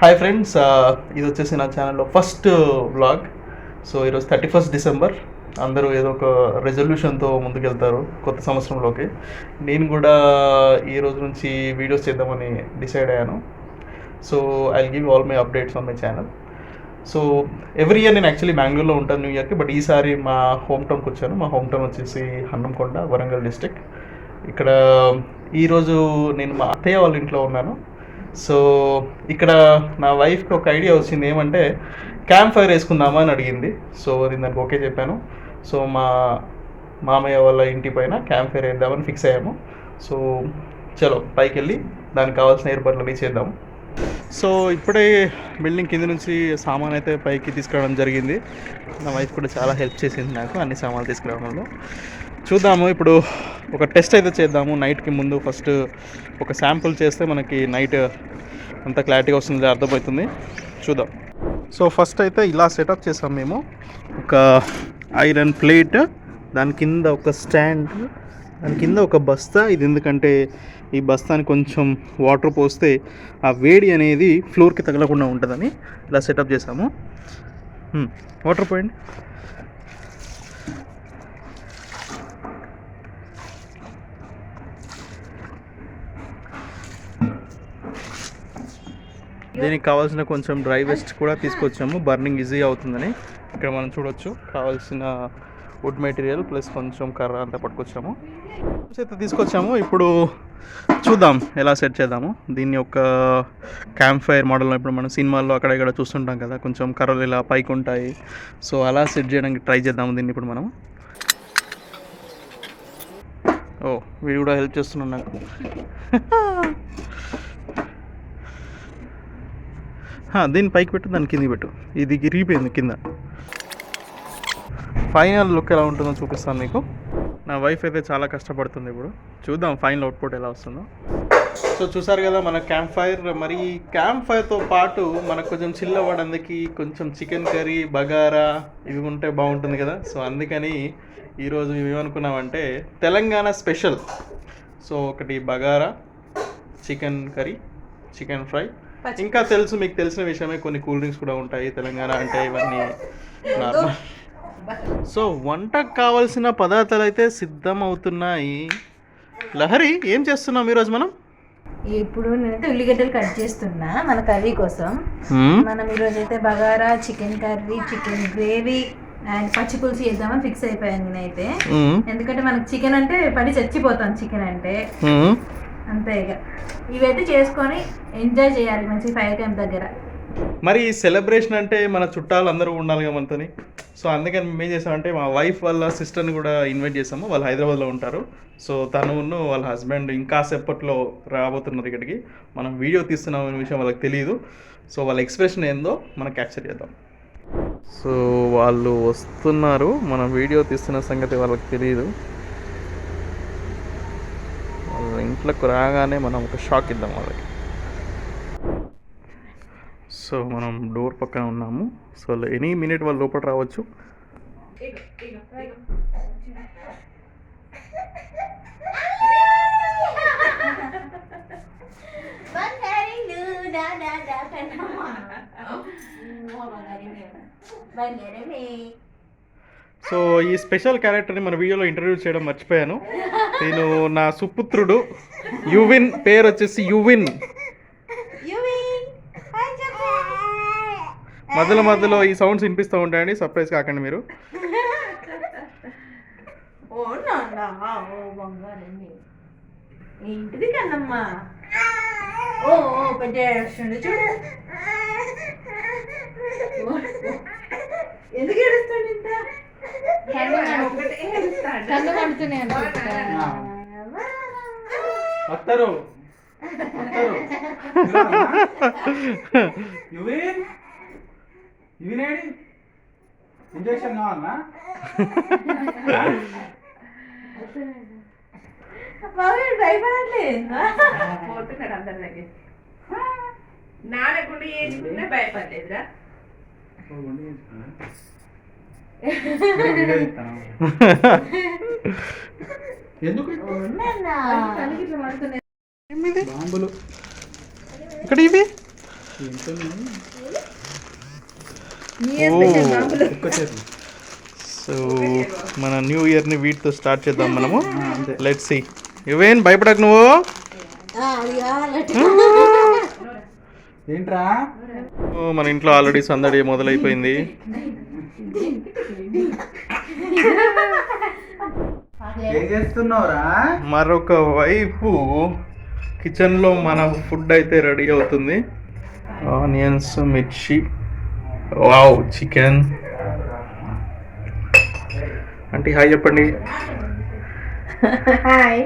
Hi friends, ఇది వచ్చేసి నా ఛానల్లో ఫస్ట్ వ్లాగ్. సో ఈరోజు 31st డిసెంబర్. అందరూ ఏదో ఒక రెజల్యూషన్తో ముందుకెళ్తారు కొత్త సంవత్సరంలోకి. నేను కూడా ఈ రోజు నుంచి వీడియోస్ చేద్దామని డిసైడ్ అయ్యాను. So I give all my updates on my channel. So every year నేను యాక్చువల్లీ బెంగళూరులో ఉంటాను న్యూ ఇయర్కి, బట్ ఈసారి మా హోమ్ టౌన్కి వచ్చాను. మా హోమ్ టౌన్ వచ్చేసి hanamkonda, వరంగల్ డిస్ట్రిక్ట్. ఇక్కడ ఈరోజు నేను మా అత్తయ్య వాళ్ళ ఇంట్లో ఉన్నాను. సో ఇక్కడ నా వైఫ్కి ఒక ఐడియా వచ్చింది, ఏమంటే క్యాంప్ ఫైర్ వేసుకుందామా అని అడిగింది. సో నేను దానికి ఓకే చెప్పాను. సో మా మామయ్య వాళ్ళ ఇంటి పైన క్యాంప్ ఫైర్ వేద్దామని ఫిక్స్ అయ్యాము. సో చలో పైకి వెళ్ళి దానికి కావాల్సిన ఏర్పాట్లన్నీ చేద్దాము. సో ఇప్పుడే బిల్డింగ్ కింద నుంచి సామాన్ అయితే పైకి తీసుకురావడం జరిగింది. నా వైఫ్ కూడా చాలా హెల్ప్ చేసింది నాకు అన్ని సామాన్లు తీసుకురావడంలో. చూద్దాము, ఇప్పుడు ఒక టెస్ట్ అయితే చేద్దాము. నైట్కి ముందు ఫస్ట్ ఒక శాంపుల్ చేస్తే మనకి నైట్ అంత క్లారిటీగా వస్తుంది, అర్థమవుతుంది. చూద్దాం. సో ఫస్ట్ అయితే ఇలా సెటప్ చేసాం మేము. ఒక ఐరన్ ప్లేట్, దాని కింద ఒక స్టాండ్, దాని కింద ఒక బస్తా. ఇది ఎందుకంటే ఈ బస్తాని కొంచెం వాటర్ పోస్తే ఆ వేడి అనేది ఫ్లోర్కి తగలకుండా ఉంటుందని ఇలా సెటప్ చేసాము. వాటర్ పోయండి. దీనికి కావాల్సిన కొంచెం డ్రై వేస్ట్ కూడా తీసుకొచ్చాము, బర్నింగ్ ఈజీ అవుతుందని. ఇక్కడ మనం చూడొచ్చు కావాల్సిన వుడ్ మెటీరియల్ ప్లస్ కొంచెం కర్ర అంతా పట్టుకొచ్చాము, అయితే తీసుకొచ్చాము. ఇప్పుడు చూద్దాం ఎలా సెట్ చేద్దాము దీన్ని. ఒక క్యాంప్ ఫైర్ మోడల్లో ఇప్పుడు మనం సినిమాల్లో అక్కడ ఇక్కడ చూస్తుంటాం కదా, కొంచెం కర్రలు ఇలా పైకి ఉంటాయి. సో అలా సెట్ చేయడానికి ట్రై చేద్దాము దీన్ని ఇప్పుడు మనం. ఓ వీడు కూడా హెల్ప్ చేస్తున్నాడు నాకు. దీన్ని పైకి పెట్టు, దాన్ని కిందికి పెట్టు. ఇది గిరిగిపోయింది కింద. ఫైనల్ లుక్ ఎలా ఉంటుందో చూపిస్తాను మీకు. నా వైఫ్ అయితే చాలా కష్టపడుతుంది. ఇప్పుడు చూద్దాం ఫైనల్ అవుట్పుట్ ఎలా వస్తుందో. సో చూసారు కదా మన క్యాంప్ ఫైర్. మరి క్యాంప్ ఫైర్తో పాటు మనకు కొంచెం చిల్ అవ్వడానికి కొంచెం చికెన్ కర్రీ, బగారా ఇవి ఉంటే బాగుంటుంది కదా. సో అందుకని ఈరోజు మేము ఏమనుకున్నామంటే తెలంగాణ స్పెషల్. సో ఒకటి bagara, chicken curry, chicken fry, ఇంకా తెలుసు మీకు తెలిసిన విషయమే కొన్ని కూల్ డ్రింక్స్ కూడా ఉంటాయి. తెలంగాణ అంటే ఇవన్నీ నార్మల్. సో వంటకు కావాల్సిన పదార్థాలు అయితే సిద్ధం అవుతున్నాయి. లహరి ఏం చేస్తున్నాం ఈరోజు మనం? ఇప్పుడు నేనైతే ఉల్లిగడ్డలు కట్ చేస్తున్నా మన కర్రీ కోసం. మనం ఈరోజు అయితే bagara, chicken curry, chicken gravy and పచ్చి పులుసు చేద్దామని ఫిక్స్ అయిపోయాను నేనైతే. ఎందుకంటే మనకి చికెన్ అంటే పడి చచ్చిపోతాం, చికెన్ అంటే అంతే. ఇక ఇవైతే చేసుకొని ఎంజాయ్ చేయాలి మంచి 5 టైం దగ్గర. మరి సెలబ్రేషన్ అంటే మన చుట్టాలు అందరూ ఉండాలి కదా మనతోని. సో అందుకని మేము ఏం చేసామంటే మా వైఫ్ వాళ్ళ సిస్టర్ని కూడా ఇన్వైట్ చేసాము. వాళ్ళు హైదరాబాద్లో ఉంటారు. సో తను వాళ్ళ హస్బెండ్ ఇంకా సేపట్లో రాబోతున్నారు ఇక్కడికి. మనం వీడియో తీస్తున్నాం అనే విషయం వాళ్ళకి తెలియదు. సో వాళ్ళ ఎక్స్ప్రెషన్ ఏందో మనం క్యాప్చర్ చేద్దాం. సో వాళ్ళు వస్తున్నారు, మనం వీడియో తీస్తున్న సంగతి వాళ్ళకి తెలియదు. వాళ్ళ ఇంట్లోకి రాగానే మనం ఒక షాక్ ఇద్దాం వాళ్ళకి. సో మనం డోర్ పక్కన ఉన్నాము. సో ఎనీ మినిట్ వాళ్ళు లోపల రావచ్చు. సో ఈ స్పెషల్ క్యారెక్టర్ని మన వీడియోలో ఇంట్రడ్యూస్ చేయడం మర్చిపోయాను. నేను నా సుపుత్రుడు యువిన్, పేరు వచ్చేసి యువిన్. మధ్యలో మధ్యలో ఈ సౌండ్స్ వినిపిస్తూ ఉంటాయండి, సర్ప్రైజ్ కాకండి మీరు. ఏంటిది కన్నమ్మా? ఓ పెద్ద చూడు, ఎందుకు ఏడుస్తాడు ఇంత? కళ్ళు పడుతున్నాయి వస్తారు. ఇంజక్షన్ కావాలన్నా? పోతున్నాడు అందరి దగ్గర. నానకుండా ఏం భయపడలేదురా. ఎందుకు ఇక్కడ ఇవి న్యూ ఇయర్ స్పెషల్ మామూలు. సో మన న్యూ ఇయర్ని వీటితో స్టార్ట్ చేద్దాం మనము. Let's see. ఇవేం భయపడకు నువ్వు. ఏంట్రా మన ఇంట్లో ఆల్రెడీ సందడి మొదలైపోయింది. ఏం చేస్తున్నావురా? మరొక వైపు కిచెన్లో మన ఫుడ్ అయితే రెడీ అవుతుంది. ఆనియన్స్, మిర్చి, వావ్, చికెన్. అంటే హాయ్ చెప్పండి. హాయ్.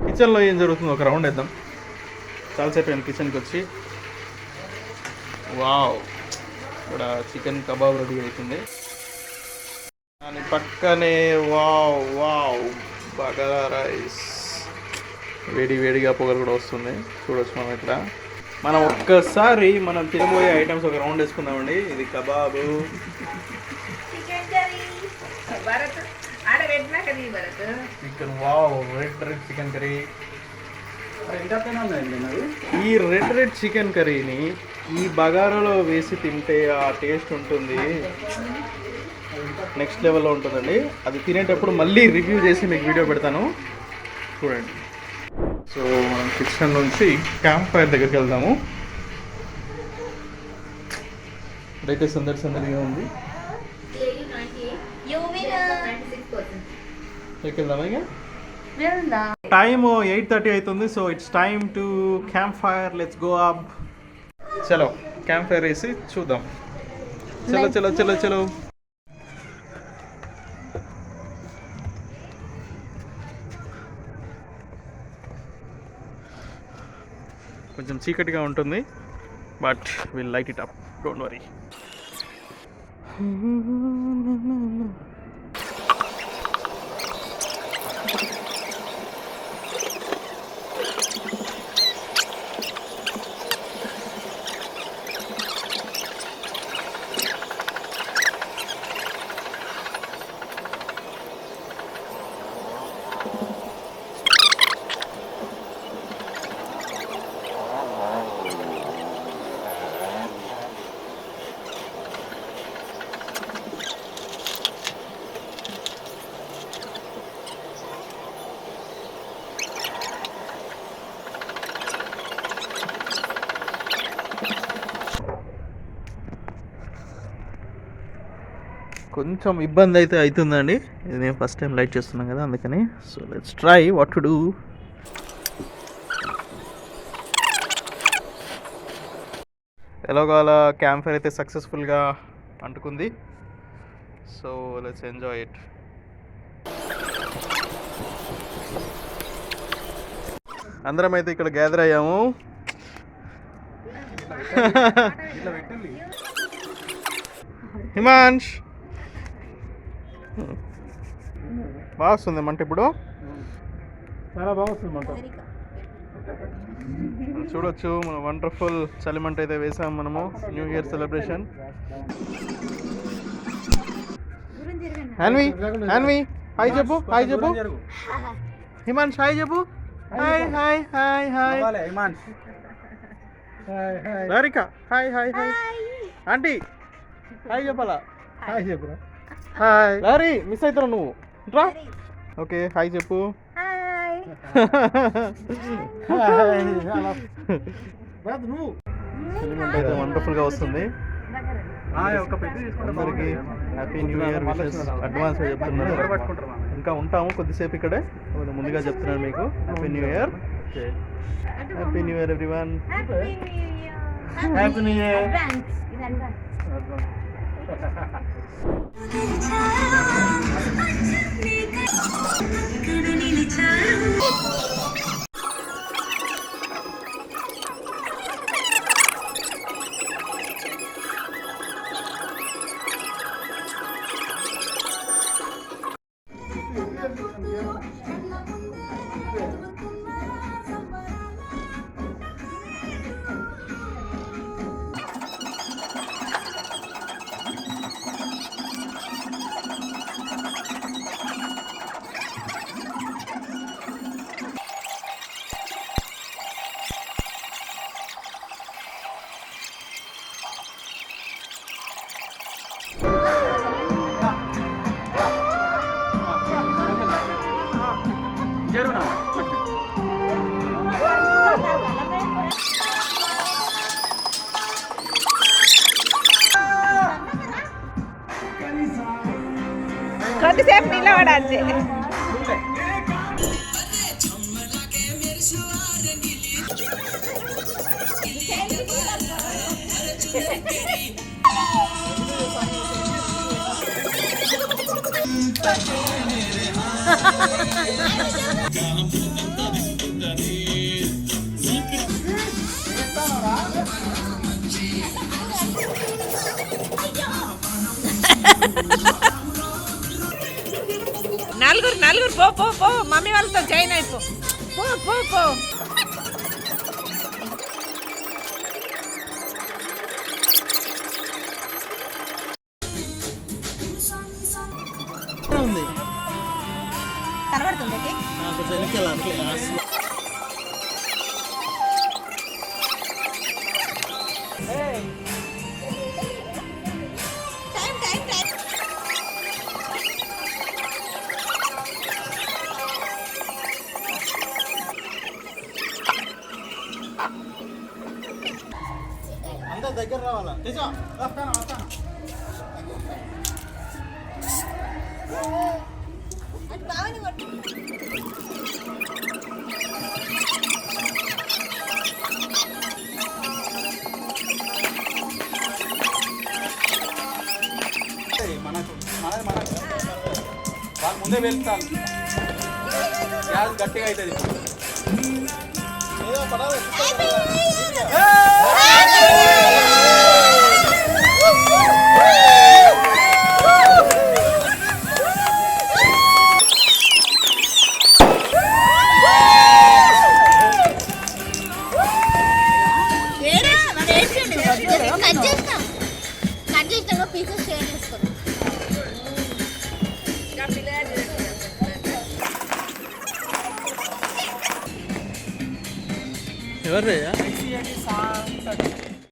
కిచెన్లో ఏం జరుగుతుందో ఒక రౌండ్ వేద్దాం. చాలాసేపు అయింది కిచెన్కి వచ్చి. వావ్, ఇక్కడ చికెన్ కబాబ్ రెడీ అవుతుంది. దాని పక్కనే వావ్ వావ్ బగారా రైస్, వేడి వేడిగా పొగలు కూడా వస్తుంది. చూడొచ్చు మనం ఇక్కడ. మనం ఒక్కసారి మనం తినబోయే ఐటమ్స్ ఒక రౌండ్ వేసుకుందామండి. ఇది kebab, chicken, wow, red chicken curry. ఈ రెడ్ చికెన్ కర్రీని ఈ బగారాలో వేసి తింటే ఆ టేస్ట్ ఉంటుంది, నెక్స్ట్ లెవెల్లో ఉంటుందండి. అది తినేటప్పుడు మళ్ళీ రివ్యూ చేసి మీకు వీడియో పెడతాను, చూడండి. సో మనం కిచెన్ నుంచి క్యాంప్ ఫైర్ దగ్గరికి వెళ్దాము. ఇదైతే సందడిగా ఉంది. వెళ్దామా ఇక? టైమ్ 8:30 అవుతుంది. So it's time to camp fire. Let's go up. చలో క్యాంప్ ఫైర్ వేసి చూద్దాం. చలో చలో చలో చలో. కొంచెం చీకటిగా ఉంటుంది, but will light it up, don't worry. కొంచెం ఇబ్బంది అయితే అవుతుందండి. ఇది నేను ఫస్ట్ టైం లైట్ చేస్తున్నాను కదా, అందుకని. So let's try what to do. ఎలాగోలా క్యాంప్ ఫైర్ అయితే సక్సెస్ఫుల్గా అంటుకుంది. So let's enjoy it. అందరం అయితే ఇక్కడ గ్యాదర్ అయ్యాము. హిమాంష్, బాగా వస్తుంది మంట ఇప్పుడు, చాలా బాగా వస్తుంది మంట. చూడొచ్చు మన వండర్ఫుల్ చలిమంట అయితే వేసాం మనము. New year celebration. Anvi hi చెప్పు, హాయ్ చెప్పు. హిమాంష్ హాయ్ చెప్పు. Hi hi hi hi. Rarika hi hi hi. Aunty hi చెప్పాలా? హాయ్ చెప్పురా. హాయ్. లారీ మిస్ అవుతావు నువ్వు, రా. ఓకే హాయ్ చెప్పు. సెలిమెంట్ అయితే వండర్ఫుల్గా వస్తుంది. అందరికి హ్యాపీ న్యూ ఇయర్ విషెస్ అడ్వాన్స్గా చెప్తున్నాను. ఇంకా ఉంటాము కొద్దిసేపు ఇక్కడే, ముందుగా చెప్తున్నాను మీకు happy new year. Happy new year everyone. Happy new year. కొద్దిసేపు నిలబడాలి. నలుగురు పో పో పో మమ్మీ వాళ్ళతో జాయిన్ అయిపో. పో పో పో. కనబడుతుంది. దగ్గర రావాలా? మనకు ముందే వెళ్తాను, గ్యాస్ గట్టిగా అవుతుంది. ఎవరు